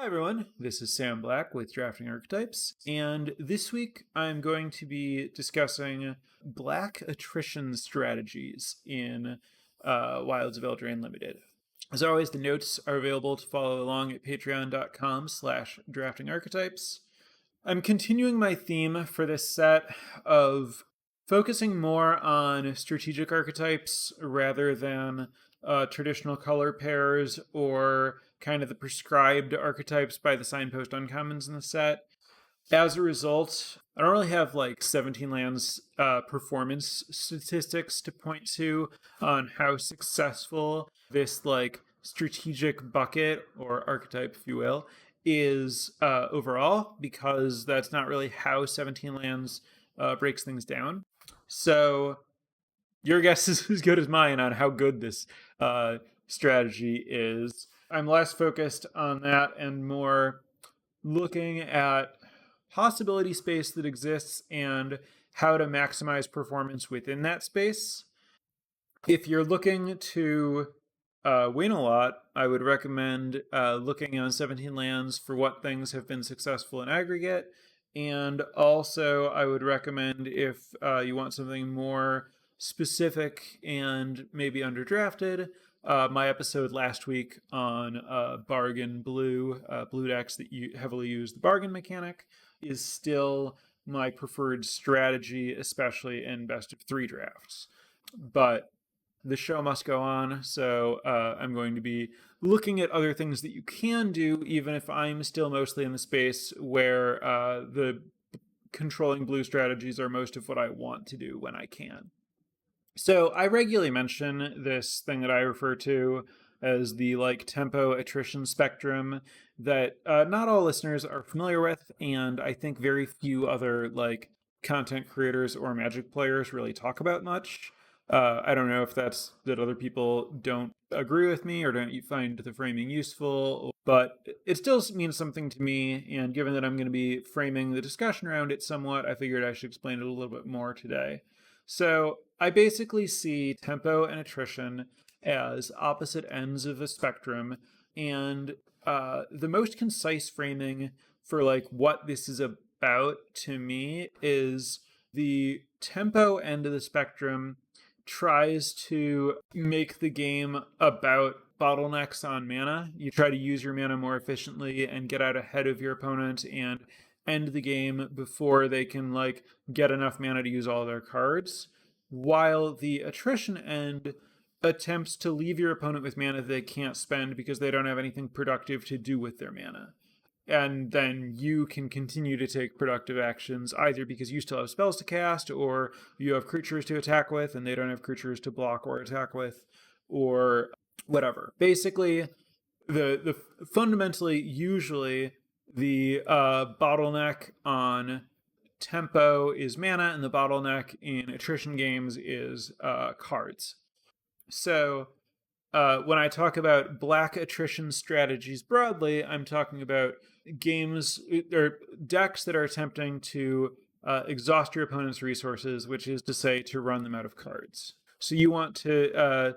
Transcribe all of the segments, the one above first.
Hi everyone, this is Sam Black with Drafting Archetypes, and this week I'm going to be discussing black attrition strategies in Wilds of Eldraine Limited. As always, the notes are available to follow along at patreon.com/draftingarchetypes. I'm continuing my theme for this set of focusing more on strategic archetypes rather than traditional color pairs or kind of the prescribed archetypes by the signpost uncommons in the set. As a result, I don't really have like 17 lands performance statistics to point to on how successful this like strategic bucket or archetype, if you will, is overall, because that's not really how 17 lands breaks things down. So your guess is as good as mine on how good this strategy is. I'm less focused on that and more looking at possibility space that exists and how to maximize performance within that space. If you're looking to win a lot, I would recommend looking on 17 lands for what things have been successful in aggregate. And also, I would recommend, if you want something more specific and maybe underdrafted, my episode last week on bargain blue decks that heavily use the bargain mechanic is still my preferred strategy, especially in best of 3 drafts. But the show must go on, so I'm going to be looking at other things that you can do, even if I'm still mostly in the space where the controlling blue strategies are most of what I want to do when I can. So I regularly mention this thing that I refer to as the like tempo attrition spectrum that not all listeners are familiar with, and I think very few other like content creators or Magic players really talk about much. I don't know if that's that other people don't agree with me or don't find the framing useful, but it still means something to me, and given that I'm going to be framing the discussion around it somewhat, I figured I should explain it a little bit more today. So I basically see tempo and attrition as opposite ends of a spectrum, and the most concise framing for like what this is about to me is the tempo end of the spectrum tries to make the game about bottlenecks on mana. You try to use your mana more efficiently and get out ahead of your opponent and end the game before they can like get enough mana to use all their cards, while the attrition end attempts to leave your opponent with mana they can't spend because they don't have anything productive to do with their mana. And then you can continue to take productive actions either because you still have spells to cast, or you have creatures to attack with and they don't have creatures to block or attack with, or whatever. Basically, the fundamentally, usually the bottleneck on tempo is mana, and the bottleneck in attrition games is cards. So when I talk about black attrition strategies broadly, I'm talking about games or decks that are attempting to exhaust your opponent's resources, which is to say to run them out of cards. So you want to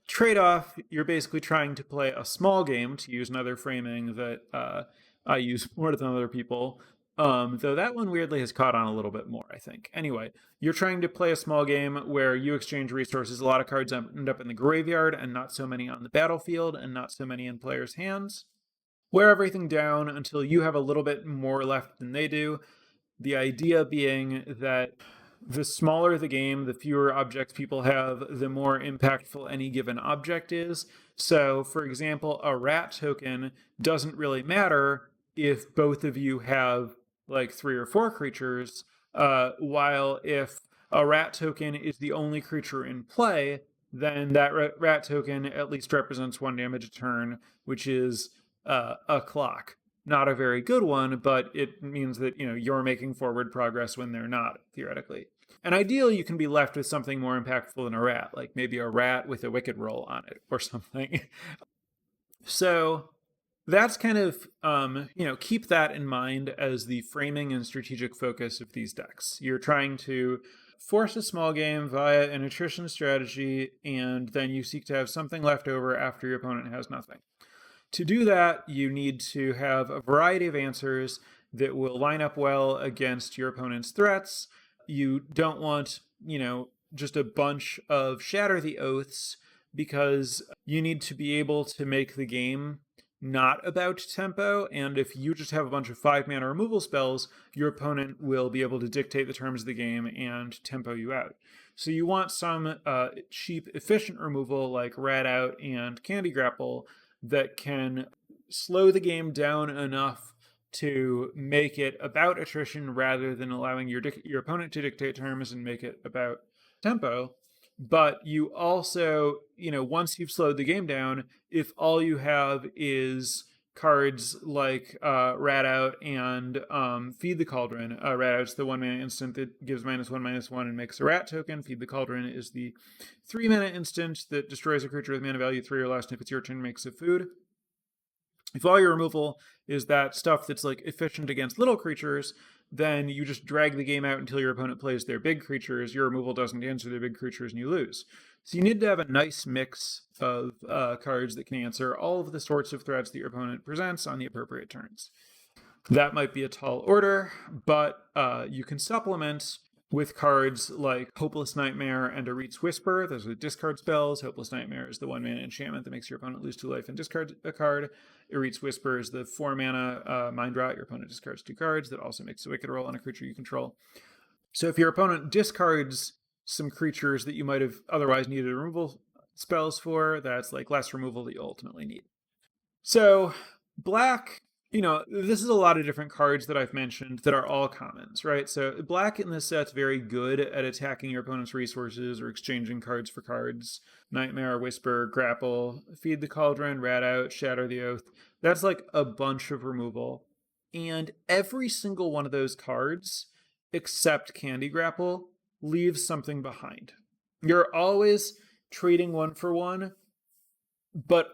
trade off, you're basically trying to play a small game, to use another framing that I use more than other people. Though that one weirdly has caught on a little bit more, I think. Anyway, you're trying to play a small game where you exchange resources. A lot of cards end up in the graveyard and not so many on the battlefield and not so many in players' hands. Wear everything down until you have a little bit more left than they do. The idea being that the smaller the game, the fewer objects people have, the more impactful any given object is. So, for example, a rat token doesn't really matter if both of you have like 3 or 4 creatures, while if a rat token is the only creature in play, then that rat token at least represents 1 damage a turn, which is a clock. Not a very good one, but it means that you're making forward progress when they're not, theoretically. And ideally, you can be left with something more impactful than a rat, like maybe a rat with a wicked roll on it or something. So that's kind of, keep that in mind as the framing and strategic focus of these decks. You're trying to force a small game via an attrition strategy, and then you seek to have something left over after your opponent has nothing. To do that, you need to have a variety of answers that will line up well against your opponent's threats. You don't want, just a bunch of Shatter the Oaths, because you need to be able to make the game not about tempo, and if you just have a bunch of 5-mana removal spells, your opponent will be able to dictate the terms of the game and tempo you out. So you want some cheap, efficient removal like Rat Out and Candy Grapple that can slow the game down enough to make it about attrition rather than allowing your opponent to dictate terms and make it about tempo. But you also, once you've slowed the game down, if all you have is cards like Rat Out and Feed the Cauldron. Rat Out's the 1-mana instant that gives -1/-1 and makes a rat token. Feed the Cauldron is the 3-mana instant that destroys a creature with mana value 3 or less, and if it's your turn, makes a food. If all your removal is that stuff that's like efficient against little creatures, then you just drag the game out until your opponent plays their big creatures. Your removal doesn't answer their big creatures and you lose. So you need to have a nice mix of cards that can answer all of the sorts of threats that your opponent presents on the appropriate turns. That might be a tall order, but you can supplement with cards like Hopeless Nightmare and Arit's Whisper. Those are discard spells. Hopeless Nightmare is the 1-mana enchantment that makes your opponent lose 2 life and discard a card. Arit's Whisper is the 4-mana mind rot. Your opponent discards 2 cards. That also makes a wicked roll on a creature you control. So if your opponent discards some creatures that you might have otherwise needed removal spells for, that's like less removal that you ultimately need. So black, this is a lot of different cards that I've mentioned that are all commons, right? So black in this set's very good at attacking your opponent's resources or exchanging cards for cards. Nightmare, Whisper, Grapple, Feed the Cauldron, Rat Out, Shatter the Oath. That's like a bunch of removal. And every single one of those cards, except Candy Grapple, leaves something behind. You're always trading 1 for 1, but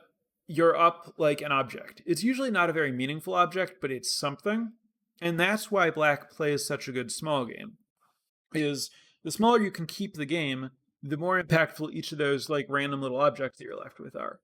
you're up like an object. It's usually not a very meaningful object, but it's something. And that's why black plays such a good small game. Is the smaller you can keep the game, the more impactful each of those like random little objects that you're left with are.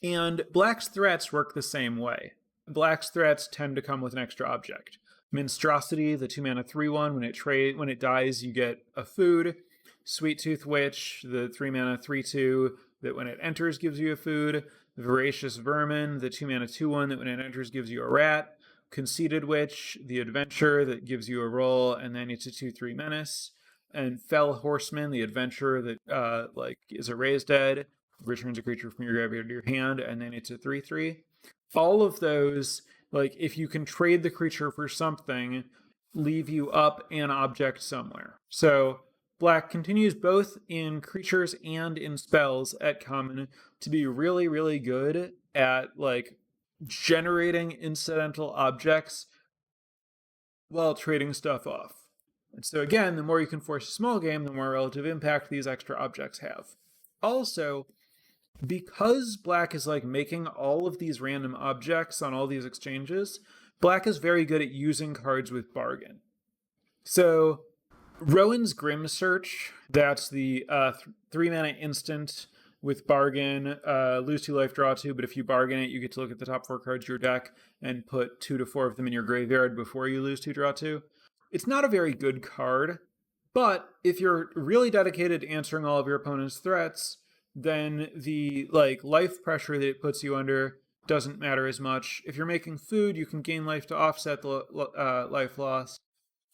And black's threats work the same way. Black's threats tend to come with an extra object. Minstrosity, the 2-mana 3/1, when it dies, you get a food. Sweet Tooth Witch, the 3-mana 3/2, that when it enters gives you a food. Voracious Vermin, the 2-mana 2/1, that when it enters gives you a rat. Conceited Witch, the adventure that gives you a roll, and then it's a 2/3 menace. And Fell Horseman, the adventure that is a raised dead, returns a creature from your graveyard to your hand, and then it's a 3/3. All of those, like if you can trade the creature for something, leave you up an object somewhere. So black continues both in creatures and in spells at common to be really, really good at like generating incidental objects while trading stuff off. And so again, the more you can force a small game, the more relative impact these extra objects have. Also, because black is like making all of these random objects on all these exchanges, black is very good at using cards with bargain. So Rowan's Grim Search, that's the 3-mana instant with bargain, lose 2 life, draw 2, but if you bargain it, you get to look at the top 4 cards of your deck and put 2 to 4 of them in your graveyard before you lose 2, draw 2. It's not a very good card, but if you're really dedicated to answering all of your opponent's threats, then the life pressure that it puts you under doesn't matter as much. If you're making food, you can gain life to offset the life loss.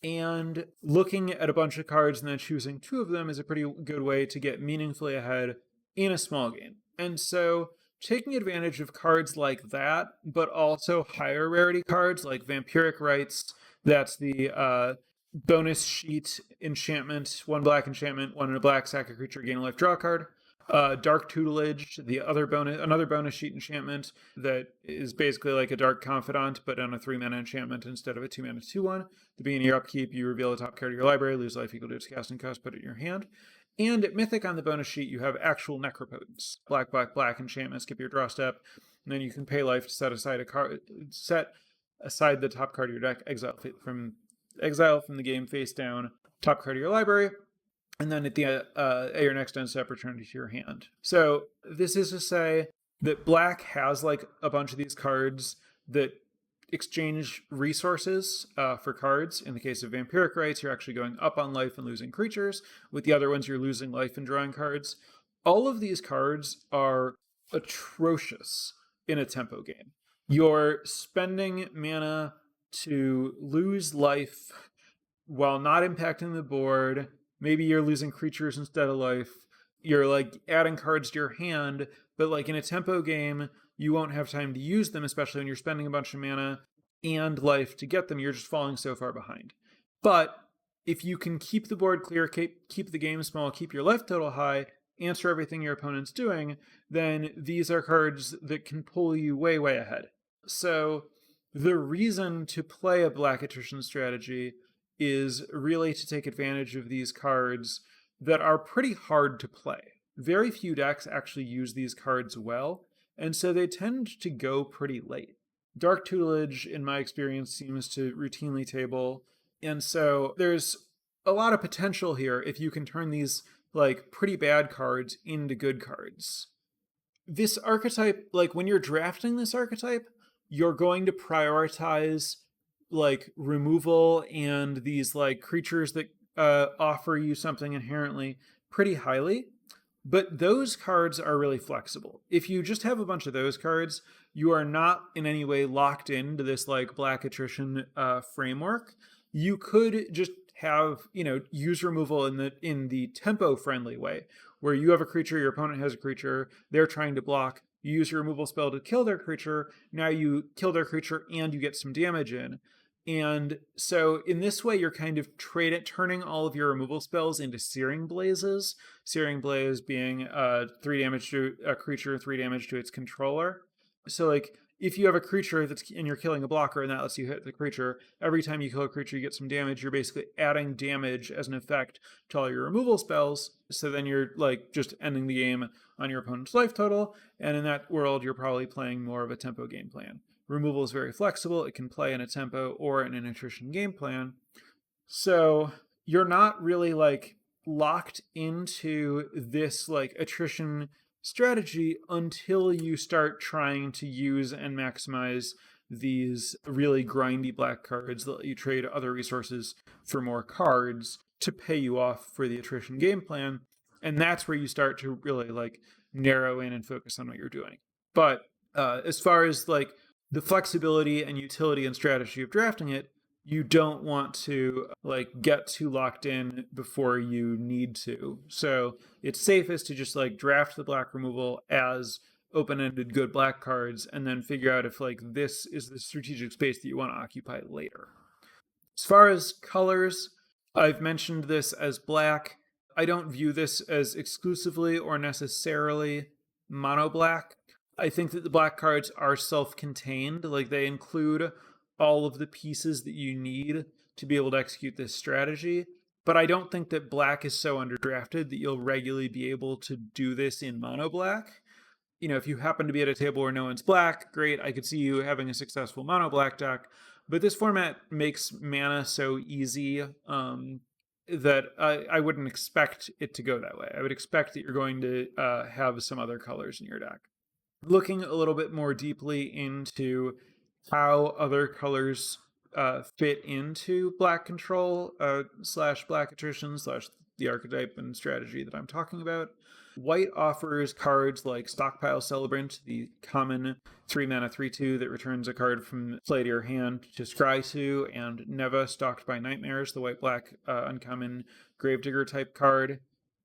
And looking at a bunch of cards and then choosing 2 of them is a pretty good way to get meaningfully ahead in a small game. And so taking advantage of cards like that, but also higher rarity cards like Vampiric Rites, that's the bonus sheet enchantment, 1 black enchantment, 1 in a black, sack a creature, gain a life, draw a card. Dark Tutelage, another bonus sheet enchantment that is basically like a Dark Confidant, but on a 3-mana enchantment instead of a 2-mana 2/1. At the beginning of your upkeep, you reveal the top card of your library, lose life equal to its casting cost, put it in your hand. And at Mythic on the bonus sheet, you have actual Necropotence. Black, black, black enchantment, skip your draw step, and then you can pay life to set aside the top card of your deck, exile from the game face down, top card of your library. And then at your next end step, return it to your hand. So this is to say, that black has like a bunch of these cards that exchange resources for cards. In the case of Vampiric Rites, you're actually going up on life and losing creatures. With the other ones, you're losing life and drawing cards. All of these cards are atrocious in a tempo game. You're spending mana to lose life while not impacting the board. Maybe you're losing creatures instead of life. You're like adding cards to your hand, but like in a tempo game, you won't have time to use them, especially when you're spending a bunch of mana and life to get them. You're just falling so far behind. But if you can keep the board clear, keep the game small, keep your life total high, answer everything your opponent's doing, then these are cards that can pull you way, way ahead. So the reason to play a black attrition strategy is really to take advantage of these cards that are pretty hard to play. Very few decks actually use these cards well, and so they tend to go pretty late. Dark Tutelage, in my experience, seems to routinely table, and so there's a lot of potential here if you can turn these like pretty bad cards into good cards. This archetype, like when you're drafting this archetype, you're going to prioritize like removal and these like creatures that offer you something inherently pretty highly. But those cards are really flexible. If you just have a bunch of those cards, you are not in any way locked into this like black attrition framework. You could just have, use removal in the tempo friendly way, where you have a creature, your opponent has a creature, they're trying to block, you use your removal spell to kill their creature, now you kill their creature and you get some damage in. And so in this way, you're kind of turning all of your removal spells into Searing Blazes. Searing Blaze being 3 damage to a creature, 3 damage to its controller. So like if you have a creature and you're killing a blocker and that lets you hit the creature, every time you kill a creature, you get some damage. You're basically adding damage as an effect to all your removal spells. So then you're like just ending the game on your opponent's life total. And in that world, you're probably playing more of a tempo game plan. Removal is very flexible. It can play in a tempo or in an attrition game plan. So you're not really like locked into this like attrition strategy until you start trying to use and maximize these really grindy black cards that let you trade other resources for more cards to pay you off for the attrition game plan. And that's where you start to really like narrow in and focus on what you're doing. But as far as like the flexibility and utility and strategy of drafting it, you don't want to like get too locked in before you need to. So it's safest to just like draft the black removal as open-ended good black cards and then figure out if like this is the strategic space that you want to occupy later. As far as colors, I've mentioned this as black. I don't view this as exclusively or necessarily mono black. I think that the black cards are self-contained, like they include all of the pieces that you need to be able to execute this strategy. But I don't think that black is so underdrafted that you'll regularly be able to do this in mono black. If you happen to be at a table where no one's black, great, I could see you having a successful mono black deck. But this format makes mana so easy that I wouldn't expect it to go that way. I would expect that you're going to have some other colors in your deck. Looking a little bit more deeply into how other colors fit into black control / black attrition / the archetype and strategy that I'm talking about. White offers cards like Stockpile Celebrant, the common 3-mana 3/2 that returns a card from play to your hand to scry to, and Neva, Stalked by Nightmares, the white-black uncommon Gravedigger type card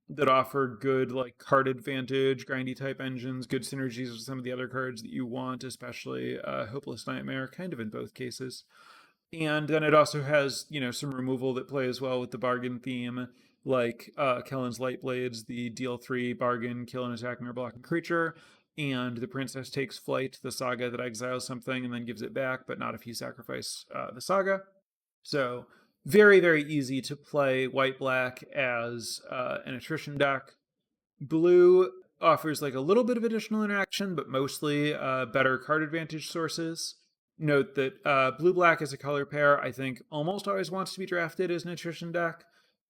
that offer good like card advantage, grindy type engines, good synergies with some of the other cards that you want, especially Hopeless Nightmare, kind of in both cases. And then it also has, some removal that plays well with the bargain theme, like Kellen's Lightblades, the deal 3 bargain, kill an attacking or blocking creature, and the Princess Takes Flight, the saga that exiles something and then gives it back, but not if you sacrifice the saga. So very, very easy to play white-black as an attrition deck. Blue offers like a little bit of additional interaction, but mostly better card advantage sources. Note that blue-black as a color pair, I think, almost always wants to be drafted as an attrition deck,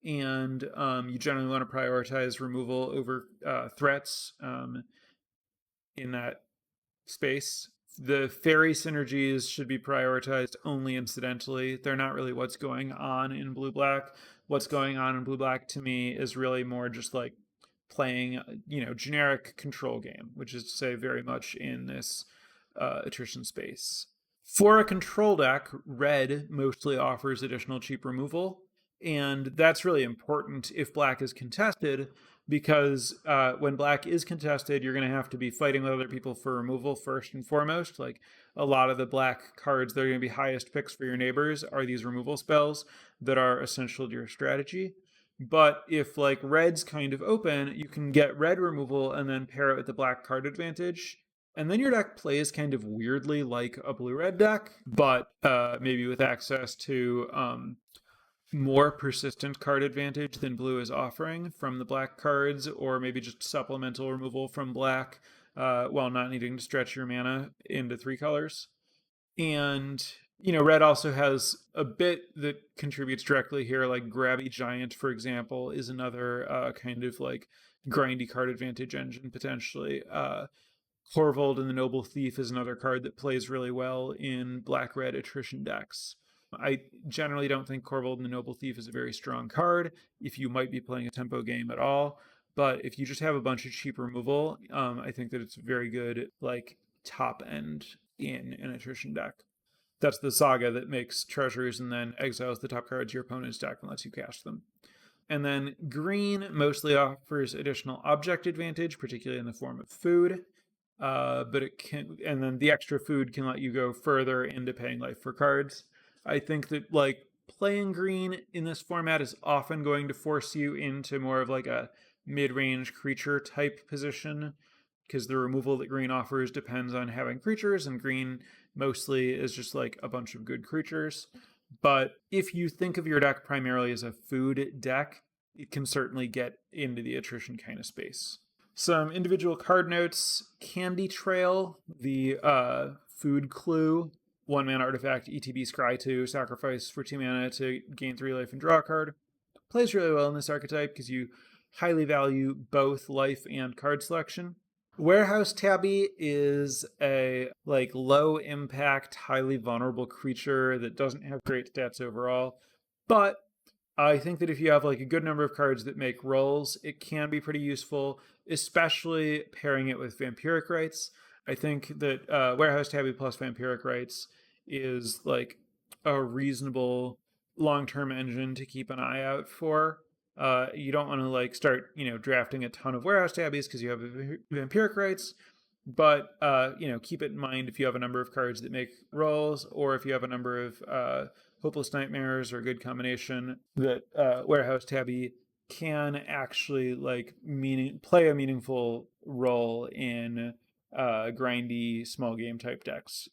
and you generally want to prioritize removal over threats in that space. The fairy synergies should be prioritized only incidentally. They're not really what's going on in blue-black. What's going on in blue-black to me is really more just like playing, generic control game, which is to say very much in this attrition space. For a control deck, red mostly offers additional cheap removal, and that's really important if black is contested, because when black is contested, you're going to have to be fighting with other people for removal first and foremost. Like a lot of the black cards that are going to be highest picks for your neighbors are these removal spells that are essential to your strategy. But if like red's kind of open, you can get red removal and then pair it with the black card advantage. And then your deck plays kind of weirdly like a blue-red deck, but maybe with access to more persistent card advantage than blue is offering from the black cards, or maybe just supplemental removal from black while not needing to stretch your mana into 3 colors. And, red also has a bit that contributes directly here, like Grabby Giant, for example, is another kind of like grindy card advantage engine potentially. Corvold and the Noble Thief is another card that plays really well in black-red attrition decks. I generally don't think Corvold and the Noble Thief is a very strong card if you might be playing a tempo game at all. But if you just have a bunch of cheap removal, I think that it's very good, like, top end in an attrition deck. That's the saga that makes treasures and then exiles the top cards of your opponent's deck and lets you cast them. And then green mostly offers additional object advantage, particularly in the form of food. But it can, and then the extra food can let you go further into paying life for cards. I think that like playing green in this format is often going to force you into more of like a mid-range creature type position, because the removal that green offers depends on having creatures, and green mostly is just like a bunch of good creatures. But if you think of your deck primarily as a food deck, it can certainly get into the attrition kind of space. Some individual card notes: Candy Trail, the food clue, 1-mana artifact, ETB Scry 2, sacrifice for 2 mana to gain 3 life and draw a card. Plays really well in this archetype because you highly value both life and card selection. Warehouse Tabby is a like low impact, highly vulnerable creature that doesn't have great stats overall, but I think that if you have like a good number of cards that make rolls, it can be pretty useful, especially pairing it with Vampiric Rites. I think that Warehouse Tabby plus Vampiric Rites is like a reasonable long-term engine to keep an eye out for. You don't want to like start, drafting a ton of Warehouse Tabbies because you have Vampiric Rites, but keep it in mind if you have a number of cards that make rolls, or if you have a number of Hopeless Nightmares or a good combination, that Warehouse Tabby can actually like play a meaningful role in grindy small game type decks,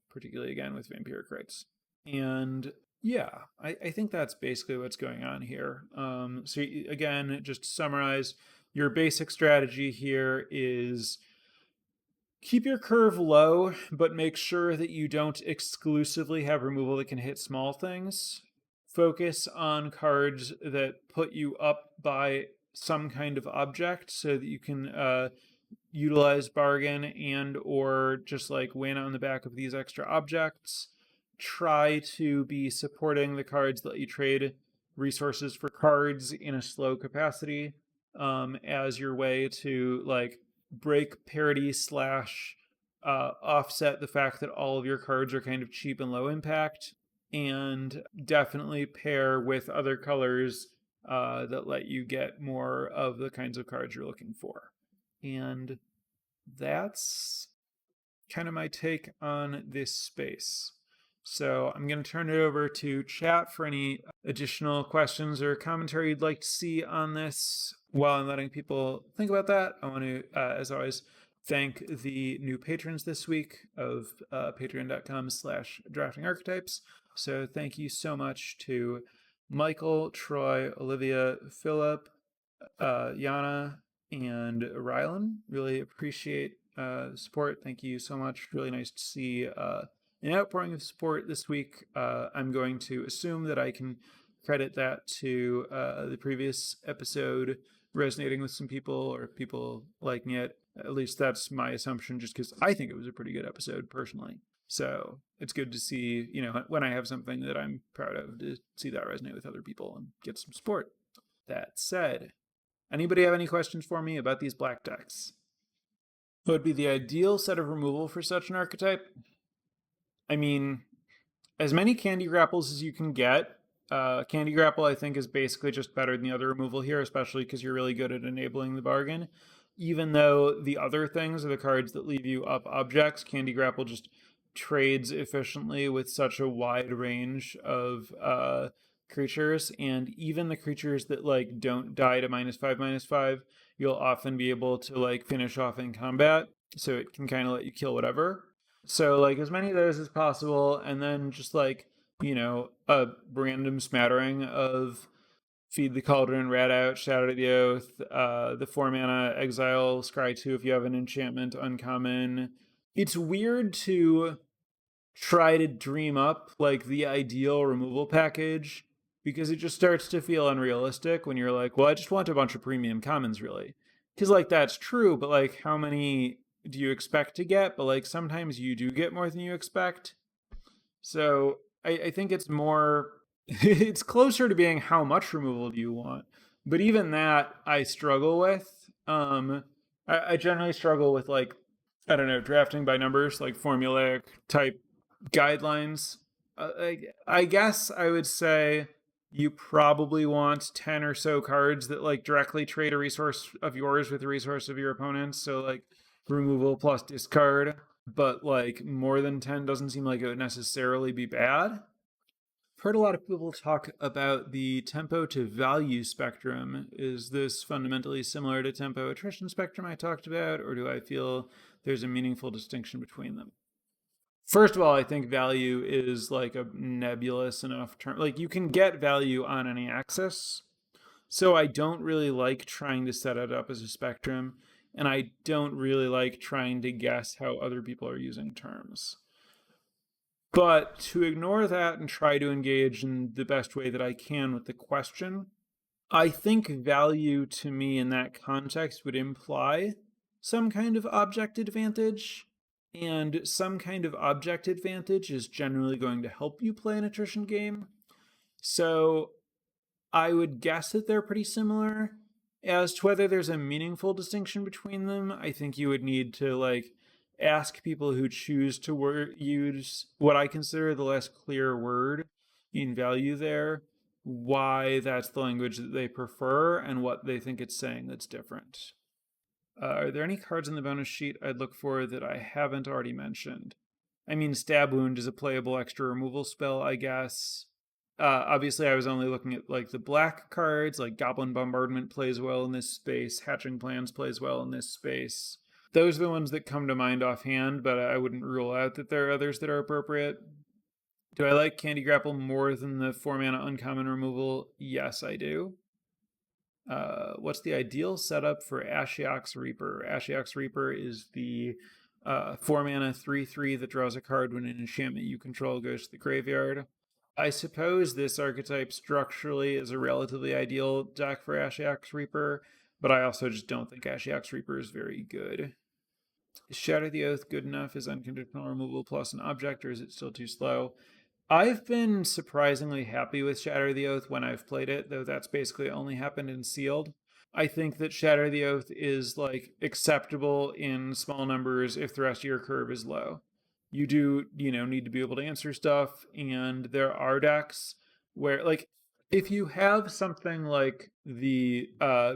particularly again with Vampiric Rites. And yeah, I think that's basically what's going on here. So again, just to summarize, your basic strategy here is keep your curve low, but make sure that you don't exclusively have removal that can hit small things. Focus on cards that put you up by some kind of object so that you can utilize bargain and or just like win on the back of these extra objects. Try to be supporting the cards that let you trade resources for cards in a slow capacity as your way to like break parity / offset the fact that all of your cards are kind of cheap and low impact, and definitely pair with other colors that let you get more of the kinds of cards you're looking for. And that's kind of my take on this space. So I'm going to turn it over to chat for any additional questions or commentary you'd like to see on this. While I'm letting people think about that, I want to, as always, thank the new patrons this week of patreon.com/draftingarchetypes. So thank you so much to Michael, Troy, Olivia, Philip, Yana, and Rylan. Really appreciate support. Thank you so much. Really nice to see an outpouring of support this week. I'm going to assume that I can credit that to the previous episode resonating with some people or people liking it. At least that's my assumption, just because I think it was a pretty good episode personally. So it's good to see, when I have something that I'm proud of, to see that resonate with other people and get some support. That said, anybody have any questions for me about these black decks? What would be the ideal set of removal for such an archetype? I mean, as many Candy Grapples as you can get. Candy Grapple, I think, is basically just better than the other removal here, especially because you're really good at enabling the bargain. Even though the other things are the cards that leave you up objects, Candy Grapple just trades efficiently with such a wide range of creatures, and even the creatures that like don't die to -5/-5, you'll often be able to like finish off in combat, so it can kind of let you kill whatever. So like as many of those as possible, and then just like, a random smattering of Feed the Cauldron, Rat Out, Shadow the Oath, the 4-mana Exile, Scry 2 if you have an enchantment uncommon. It's weird to try to dream up like the ideal removal package, because it just starts to feel unrealistic when you're like, well, I just want a bunch of premium commons, really. Because like that's true, but like how many do you expect to get? But like sometimes you do get more than you expect. So I think it's more, it's closer to being how much removal do you want. But even that I struggle with. I generally struggle with like, I don't know, drafting by numbers, like formulaic type guidelines. I guess I would say you probably want 10 or so cards that like directly trade a resource of yours with a resource of your opponent. So like removal plus discard, but like more than 10 doesn't seem like it would necessarily be bad. I've heard a lot of people talk about the tempo to value spectrum. Is this fundamentally similar to tempo attrition spectrum I talked about, or do I feel there's a meaningful distinction between them? First of all, I think value is like a nebulous enough term. Like you can get value on any axis. So I don't really like trying to set it up as a spectrum, and I don't really like trying to guess how other people are using terms. But to ignore that and try to engage in the best way that I can with the question, I think value to me in that context would imply some kind of object advantage, and some kind of object advantage is generally going to help you play an attrition game. So I would guess that they're pretty similar. As to whether there's a meaningful distinction between them, I think you would need to like ask people who choose to use what I consider the less clear word in value there, why that's the language that they prefer and what they think it's saying that's different. Are there any cards in the bonus sheet I'd look for that I haven't already mentioned? I mean, Stab Wound is a playable extra removal spell, I guess. Obviously, I was only looking at like the black cards, like Goblin Bombardment plays well in this space, Hatching Plans plays well in this space. Those are the ones that come to mind offhand, but I wouldn't rule out that there are others that are appropriate. Do I like Candy Grapple more than the 4-mana uncommon removal? Yes, I do. What's the ideal setup for Ashiok's Reaper? Ashiok's Reaper is the 4-mana 3/3 that draws a card when an enchantment you control goes to the graveyard. I suppose this archetype structurally is a relatively ideal deck for Ashiok's Reaper, but I also just don't think Ashiok's Reaper is very good. Is Shatter the Oath good enough as unconditional removal plus an object, or is it still too slow? I've been surprisingly happy with Shatter the Oath when I've played it, though that's basically only happened in sealed. I think that Shatter the Oath is like acceptable in small numbers if the rest of your curve is low. You do, need to be able to answer stuff, and there are decks where like if you have something like the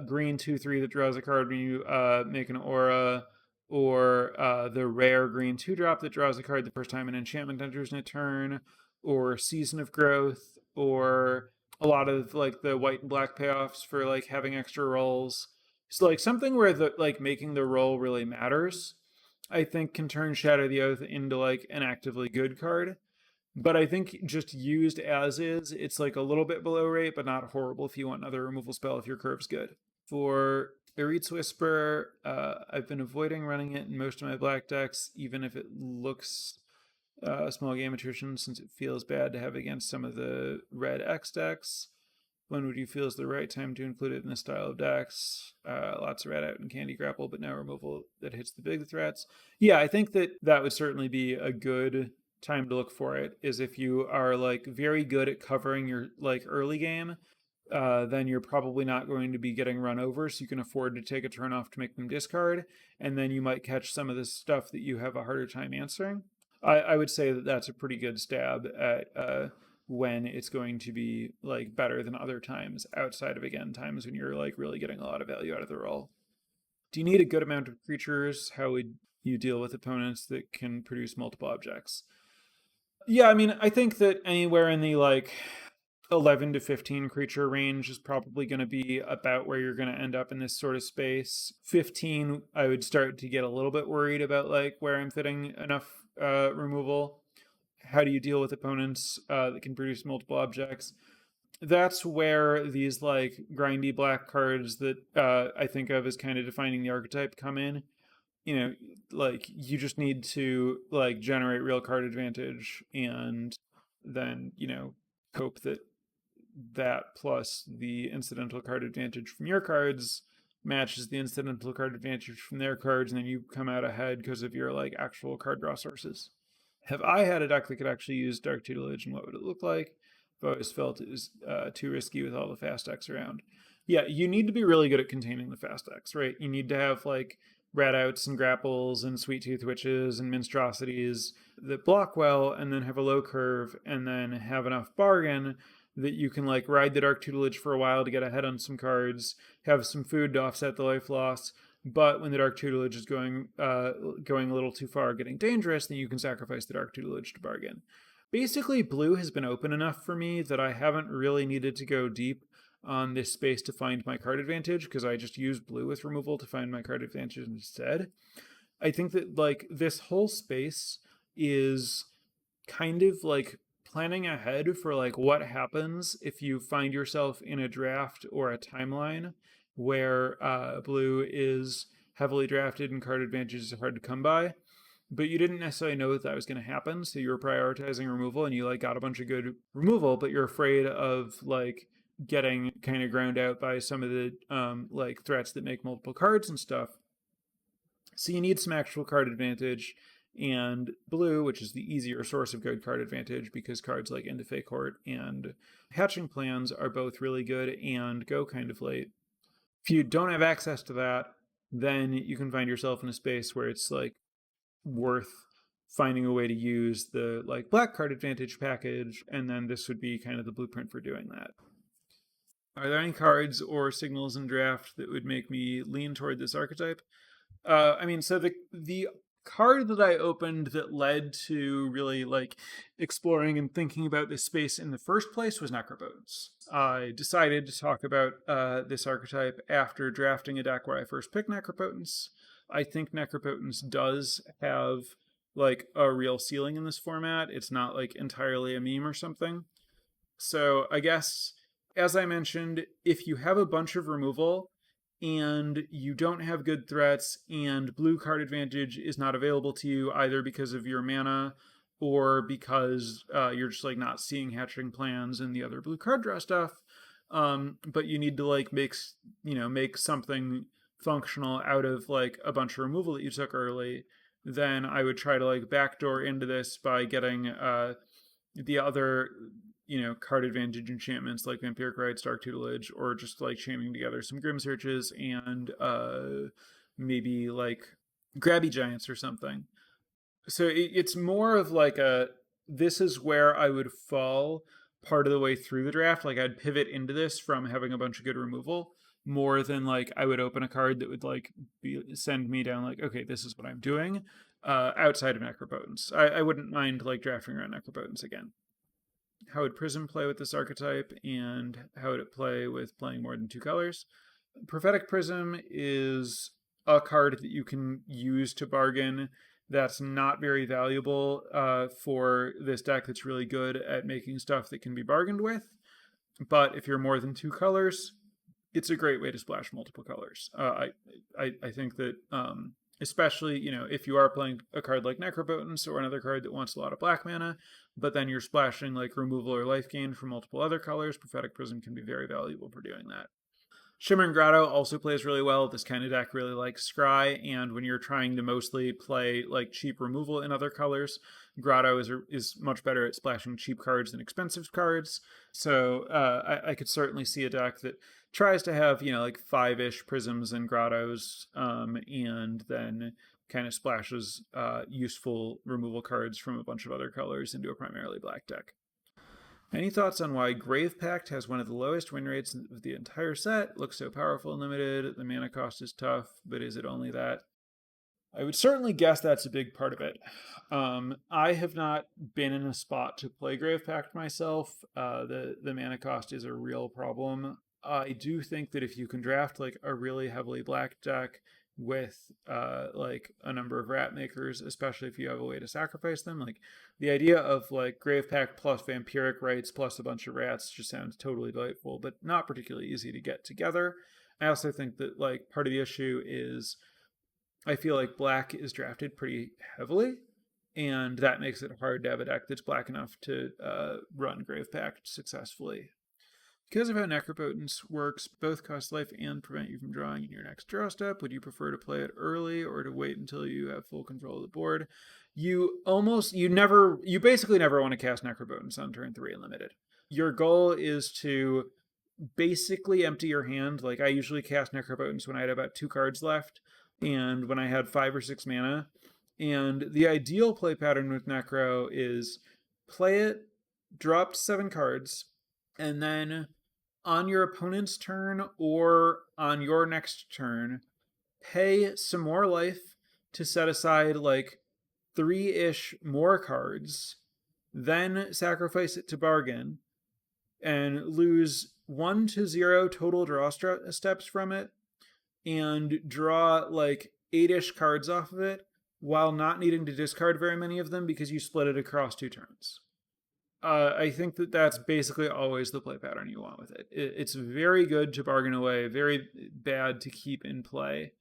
green 2/3 that draws a card when you make an aura, or the rare green 2-drop that draws a card the first time an enchantment enters in a turn, or Season of Growth, or a lot of like the white and black payoffs for like having extra rolls. So like something where the like making the roll really matters, I think can turn Shatter the Oath into like an actively good card. But I think just used as is, it's like a little bit below rate, but not horrible if you want another removal spell if your curve's good. For Eret's Whisper, I've been avoiding running it in most of my black decks, even if it looks small game attrition, since it feels bad to have against some of the red X decks. When would you feel is the right time to include it in the style of decks? Lots of rat out and candy grapple, but no removal that hits the big threats. Yeah, I think that would certainly be a good time to look for it, is if you are like very good at covering your like early game, then you're probably not going to be getting run over, so you can afford to take a turn off to make them discard, and then you might catch some of this stuff that you have a harder time answering. I would say that that's a pretty good stab at when it's going to be like better than other times, outside of, again, times when you're like really getting a lot of value out of the roll. Do you need a good amount of creatures? How would you deal with opponents that can produce multiple objects? Yeah, I mean, I think that anywhere in the like 11 to 15 creature range is probably going to be about where you're going to end up in this sort of space. 15, I would start to get a little bit worried about like where I'm fitting enough removal. How do you deal with opponents that can produce multiple objects? That's where these like grindy black cards that I think of as kind of defining the archetype come in. You know, like you just need to like generate real card advantage, and then, you know, hope that that plus the incidental card advantage from your cards matches the incidental card advantage from their cards, and then you come out ahead because of your like actual card draw sources. Have I had a deck that could actually use Dark Tutelage, and what would it look like? I've always felt it was too risky with all the fast decks around. Yeah, you need to be really good at containing the fast decks, right? You need to have like rat outs and grapples and sweet tooth witches and monstrosities that block well, and then have a low curve, and then have enough bargain that you can like ride the Dark Tutelage for a while to get ahead on some cards, have some food to offset the life loss. But when the Dark Tutelage is going a little too far, getting dangerous, then you can sacrifice the Dark Tutelage to bargain. Basically, blue has been open enough for me that I haven't really needed to go deep on this space to find my card advantage, because I just used blue with removal to find my card advantage instead. I think that like this whole space is kind of like planning ahead for like what happens if you find yourself in a draft or a timeline where blue is heavily drafted and card advantages are hard to come by, but you didn't necessarily know that was going to happen, so you were prioritizing removal, and you like got a bunch of good removal, but you're afraid of like getting kind of ground out by some of the like threats that make multiple cards and stuff. So you need some actual card advantage, and blue, which is the easier source of good card advantage because cards like Into Fey Court and Hatching Plans are both really good and go kind of late. If you don't have access to that, then you can find yourself in a space where it's like worth finding a way to use the like black card advantage package, and then this would be kind of the blueprint for doing that. Are there any cards or signals in draft that would make me lean toward this archetype? I mean, so the card that I opened that led to really like exploring and thinking about this space in the first place was Necropotence. I decided to talk about this archetype after drafting a deck where I first picked Necropotence. I think Necropotence does have like a real ceiling in this format. It's not like entirely a meme or something. So I guess, as I mentioned, if you have a bunch of removal and you don't have good threats, and blue card advantage is not available to you either because of your mana or because you're just like not seeing Hatching Plans and the other blue card draw stuff, but you need to like make something functional out of like a bunch of removal that you took early, then I would try to like backdoor into this by getting the other card advantage enchantments like Vampiric Rites, Dark Tutelage, or just like chaining together some Grim Searches and maybe like Grabby Giants or something. So it's more of like this is where I would fall part of the way through the draft. Like I'd pivot into this from having a bunch of good removal more than like I would open a card that would like send me down like, okay, this is what I'm doing outside of Necropotence. I wouldn't mind like drafting around Necropotence again. How would Prism play with this archetype, and how would it play with playing more than 2 colors? Prophetic Prism is a card that you can use to bargain that's not very valuable for this deck that's really good at making stuff that can be bargained with. But if you're more than 2 colors, it's a great way to splash multiple colors. I think that especially, if you are playing a card like Necropotence or another card that wants a lot of black mana, but then you're splashing like removal or life gain from multiple other colors. Prophetic Prism can be very valuable for doing that. Shimmering Grotto also plays really well. This kind of deck really likes Scry, and when you're trying to mostly play like cheap removal in other colors, Grotto is much better at splashing cheap cards than expensive cards. So I could certainly see a deck that tries to have like 5-ish prisms and grottos, and then kind of splashes useful removal cards from a bunch of other colors into a primarily black deck. Any thoughts on why Grave Pact has one of the lowest win rates of the entire set? Looks so powerful and limited. The mana cost is tough, but is it only that? I would certainly guess that's a big part of it. I have not been in a spot to play Grave Pact myself. The mana cost is a real problem. I do think that if you can draft like a really heavily black deck with like a number of rat makers, especially if you have a way to sacrifice them, like the idea of like Grave Pact plus Vampiric Rites plus a bunch of rats just sounds totally delightful, but not particularly easy to get together. I also think that like part of the issue is I feel like black is drafted pretty heavily, and that makes it hard to have a deck that's black enough to run Grave Pact successfully. Because of how Necropotence works, both cost life and prevent you from drawing in your next draw step, would you prefer to play it early or to wait until you have full control of the board? You basically never want to cast Necropotence on turn 3 Unlimited. Your goal is to basically empty your hand. Like I usually cast Necropotence when I had about 2 cards left, and when I had 5 or 6 mana. And the ideal play pattern with Necro is play it, drop 7 cards, and then on your opponent's turn or on your next turn, pay some more life to set aside like 3-ish more cards, then sacrifice it to bargain, and lose 1 to 0 total draw steps from it, and draw like 8-ish cards off of it while not needing to discard very many of them because you split it across 2 turns. I think that that's basically always the play pattern you want with it. It's very good to bargain away, very bad to keep in play.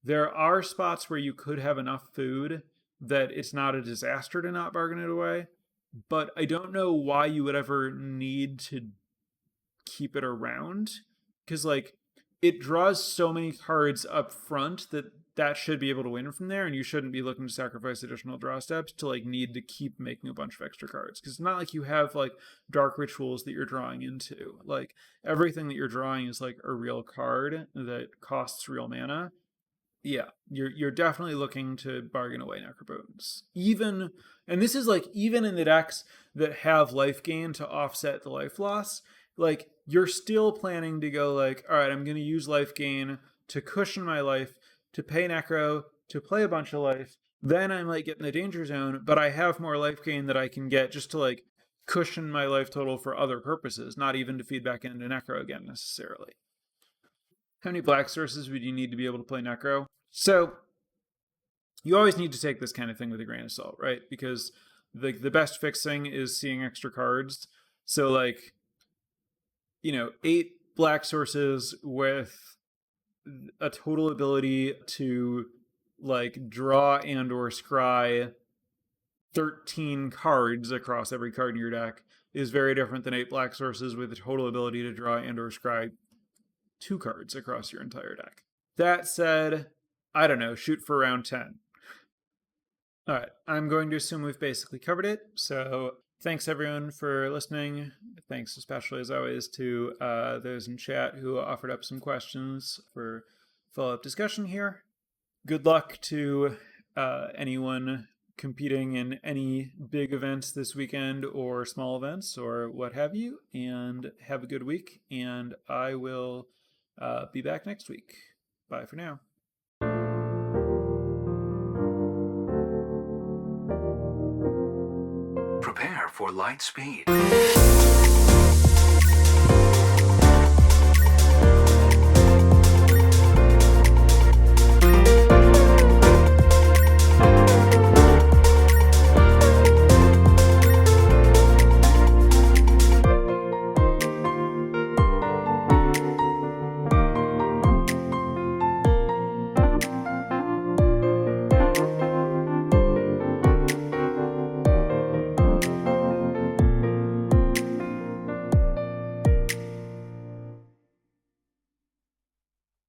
There are spots where you could have enough food that it's not a disaster to not bargain it away, but I don't know why you would ever need to keep it around, because like it draws so many cards up front that should be able to win from there, and you shouldn't be looking to sacrifice additional draw steps to like need to keep making a bunch of extra cards, because it's not like you have like dark rituals that you're drawing into. Like everything that you're drawing is like a real card that costs real mana. Yeah, you're definitely looking to bargain away Necropotence. Even in the decks that have life gain to offset the life loss, like you're still planning to go like, all right, I'm going to use life gain to cushion my life, to pay Necro, to play a bunch of life. Then I might get in the danger zone, but I have more life gain that I can get just to like cushion my life total for other purposes, not even to feed back into Necro again necessarily. How many black sources would you need to be able to play Necro? So you always need to take this kind of thing with a grain of salt, right? Because the best fixing is seeing extra cards. So like, 8 black sources with a total ability to like draw and or scry 13 cards across every card in your deck is very different than 8 black sources with a total ability to draw and or scry 2 cards across your entire deck. That said, I don't know, shoot for round 10. All right, I'm going to assume we've basically covered it. So thanks everyone for listening. Thanks especially as always to those in chat who offered up some questions for follow-up discussion here. Good luck to anyone competing in any big events this weekend or small events or what have you, and have a good week, and I will be back next week. Bye for now. Prepare for light speed.